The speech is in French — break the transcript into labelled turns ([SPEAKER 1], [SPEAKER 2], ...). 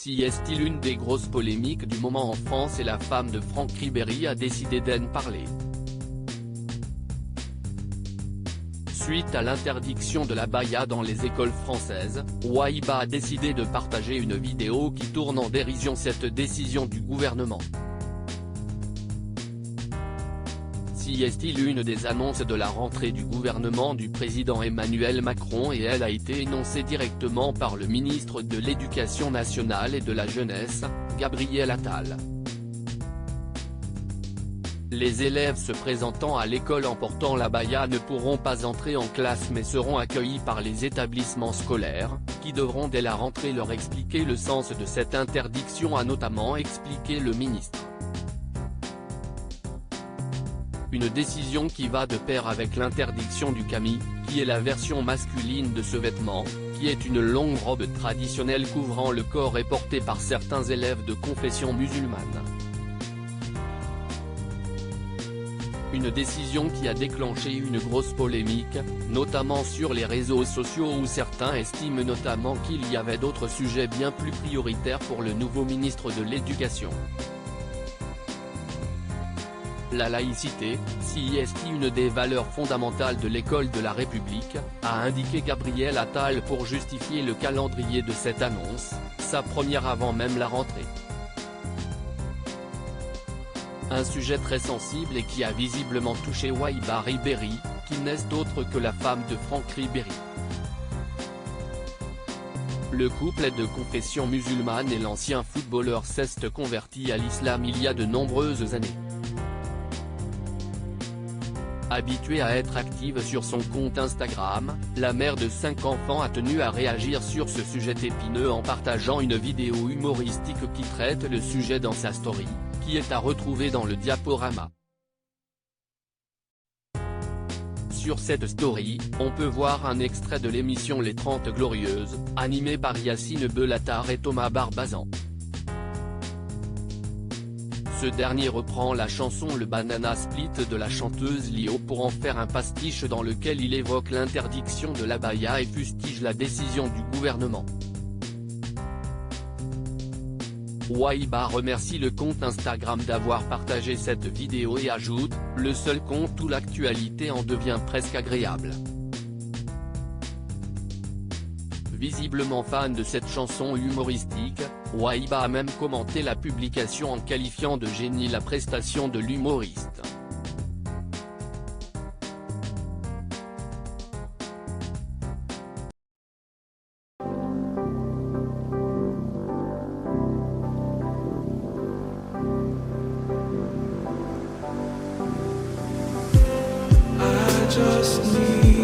[SPEAKER 1] Si est-il une des grosses polémiques du moment en France et la femme de Franck Ribéry a décidé d'en parler. Suite à l'interdiction de l'abaya dans les écoles françaises, Waiba a décidé de partager une vidéo qui tourne en dérision cette décision du gouvernement. Si est-il une des annonces de la rentrée du gouvernement du président Emmanuel Macron et elle a été énoncée directement par le ministre de l'Éducation nationale et de la Jeunesse, Gabriel Attal. Les élèves se présentant à l'école en portant l'abaya ne pourront pas entrer en classe mais seront accueillis par les établissements scolaires, qui devront dès la rentrée leur expliquer le sens de cette interdiction, a notamment expliqué le ministre. Une décision qui va de pair avec l'interdiction du kami, qui est la version masculine de ce vêtement, qui est une longue robe traditionnelle couvrant le corps et portée par certains élèves de confession musulmane. Une décision qui a déclenché une grosse polémique, notamment sur les réseaux sociaux où certains estiment notamment qu'il y avait d'autres sujets bien plus prioritaires pour le nouveau ministre de l'Éducation. La laïcité, si est une des valeurs fondamentales de l'école de la République, a indiqué Gabriel Attal pour justifier le calendrier de cette annonce, sa première avant même la rentrée. Un sujet très sensible et qui a visiblement touché Waiba Ribéry, qui n'est autre que la femme de Franck Ribéry. Le couple est de confession musulmane et l'ancien footballeur s'est converti à l'islam il y a de nombreuses années. Habituée à être active sur son compte Instagram, la mère de 5 enfants a tenu à réagir sur ce sujet épineux en partageant une vidéo humoristique qui traite le sujet dans sa story, qui est à retrouver dans le diaporama. Sur cette story, on peut voir un extrait de l'émission Les 30 Glorieuses, animée par Yacine Bellatar et Thomas Barbazan. Ce dernier reprend la chanson Le Banana Split de la chanteuse Lio pour en faire un pastiche dans lequel il évoque l'interdiction de l'abaya et fustige la décision du gouvernement. Waiba remercie le compte Instagram d'avoir partagé cette vidéo et ajoute « Le seul compte où l'actualité en devient presque agréable ». Visiblement fan de cette chanson humoristique, Waiba a même commenté la publication en qualifiant de génie la prestation de l'humoriste.
[SPEAKER 2] I just need